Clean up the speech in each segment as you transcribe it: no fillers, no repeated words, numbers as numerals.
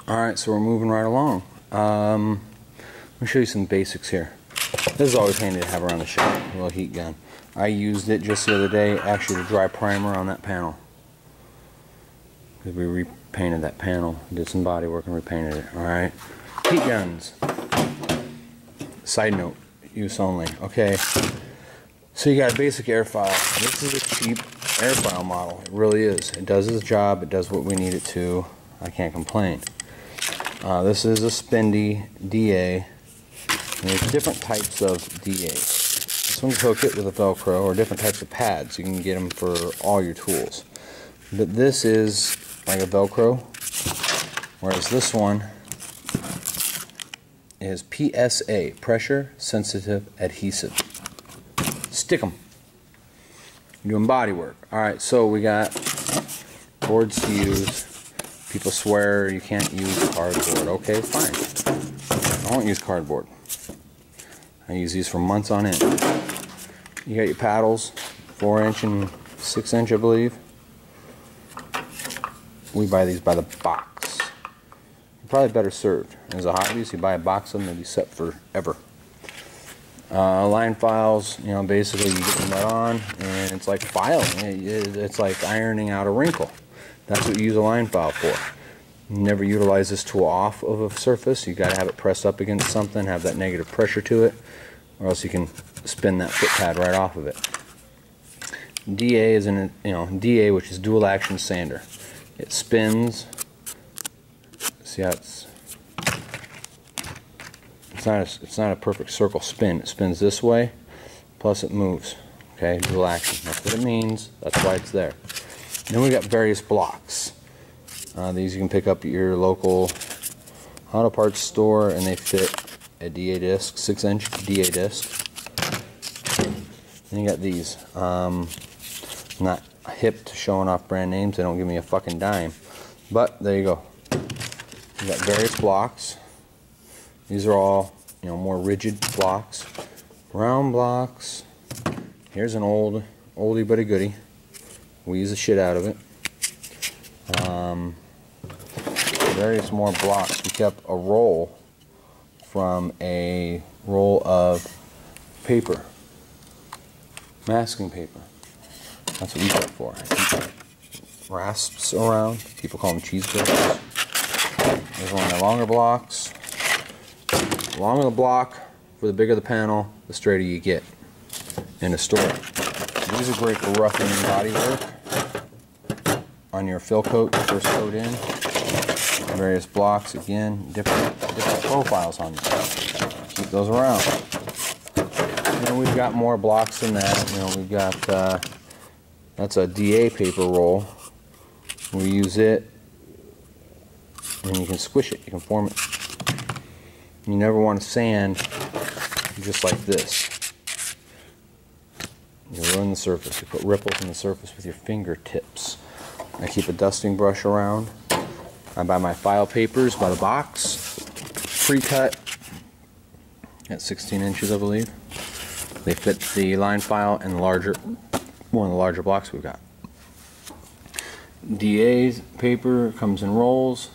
Alright, so we're moving right along. Let me show you some basics here. This is always handy to have around the shop, a little heat gun. I used it just the other day, actually, to dry primer on that panel. Because we repainted that panel, did some body work and repainted it. Alright, heat guns. Side note, use only. Okay, so you got a basic airfoil. This is a cheap airfoil model. It really is. It does its job, it does what we need it to. I can't complain. This is a spendy DA. And there's different types of DAs. This one's hook it with a Velcro, or different types of pads. You can get them for all your tools. But this is like a Velcro, whereas this one is PSA, pressure sensitive adhesive. Stick them. You're doing body work. Alright, so we got boards to use. People swear you can't use cardboard. Okay, fine. I won't use cardboard. I use these for months on end. You got your paddles, 4-inch and 6-inch, I believe. We buy these by the box. You're probably better served. As a hobbyist, you buy a box of them, they'll be set forever. Line files, you know, basically you get the nut on, and it's like filing. It's like ironing out a wrinkle. That's what you use a line file for. You never utilize this tool off of a surface. You got to have it pressed up against something, have that negative pressure to it, or else you can spin that foot pad right off of it. DA is DA, which is dual action sander. It spins. See how it's not a perfect circle spin. It spins this way, plus it moves. Okay, dual action. That's what it means. That's why it's there. Then we got various blocks. These you can pick up at your local auto parts store, and they fit a DA disc, 6-inch DA disc. Then you got these. Not hip to showing off brand names. They don't give me a fucking dime. But there you go. You got various blocks. These are all, you know, more rigid blocks. Round blocks. Here's an oldie but a goodie. We use the shit out of it. Various more blocks. We kept a roll from a roll of paper. Masking paper. That's what we kept for. Rasps around. People call them cheeseburgers. There's one of the longer blocks. The longer the block, for the bigger the panel, the straighter you get in a store. These are great for roughing and body work on your fill coat, your first coat in. Various blocks, again, different profiles on them. Keep those around. And then we've got more blocks than that. You know, we've got that's a DA paper roll. We use it, and you can squish it. You can form it. You never want to sand just like this. You ruin the surface. You put ripples in the surface with your fingertips. I keep a dusting brush around. I buy my file papers by the box, pre-cut at 16 inches, I believe. They fit the line file and one of the larger blocks we've got. DA's paper comes in rolls.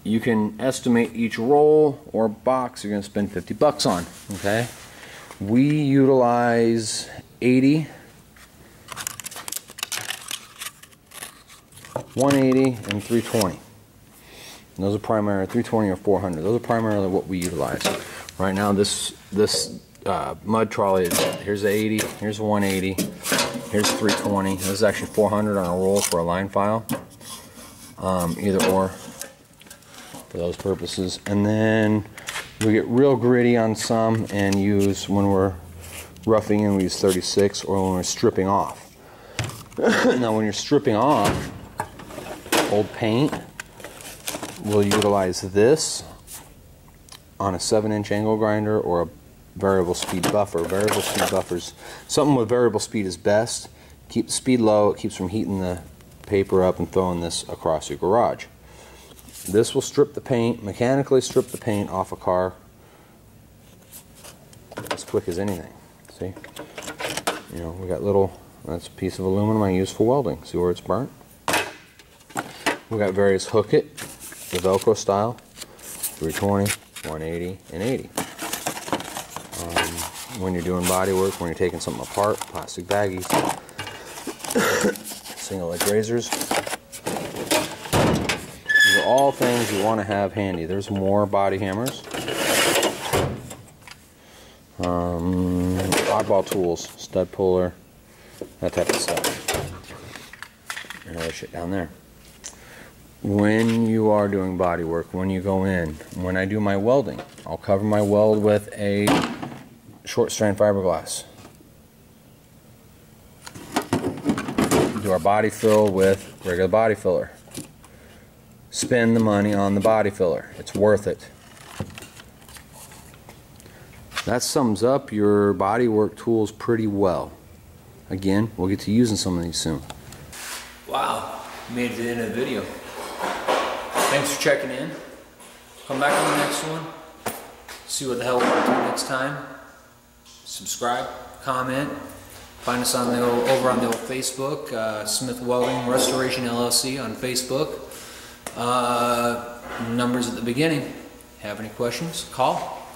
You can estimate each roll or box you're going to spend 50 bucks on. Okay, we utilize 80. 180 and 320. And those are primarily 320 or 400. Those are primarily what we utilize. Right now, this mud trolley is, here's a 80, here's a 180, here's 320. This is actually 400 on a roll for a line file. Either or for those purposes. And then we get real gritty on some and use, when we're roughing in, we use 36, or when we're stripping off. Now, when you're stripping off old paint, we'll utilize this on a 7-inch angle grinder or a variable speed buffer. Variable speed buffers, something with variable speed is best. Keep the speed low, it keeps from heating the paper up and throwing this across your garage. This will strip the paint, mechanically strip the paint off a car as quick as anything. See? You know, we got little, that's a piece of aluminum I use for welding. See where it's burnt? We got various hook it the Velcro style, 320, 180, and 80. When you're doing body work, when you're taking something apart, plastic baggies, single leg razors. These are all things you want to have handy. There's more body hammers. Oddball tools, stud puller, that type of stuff. And other shit down there. When you are doing body work, when you go in, when I do my welding, I'll cover my weld with a short strand fiberglass. Do our body fill with regular body filler. Spend the money on the body filler. It's worth it. That sums up your body work tools pretty well. Again, we'll get to using some of these soon. Wow, made it to the end of the video. Thanks for checking in. Come back on the next one. See what the hell we're up to next time. Subscribe, comment. Find us on over on the old Facebook, Smith Welding Restoration LLC on Facebook. Numbers at the beginning. Have any questions? Call.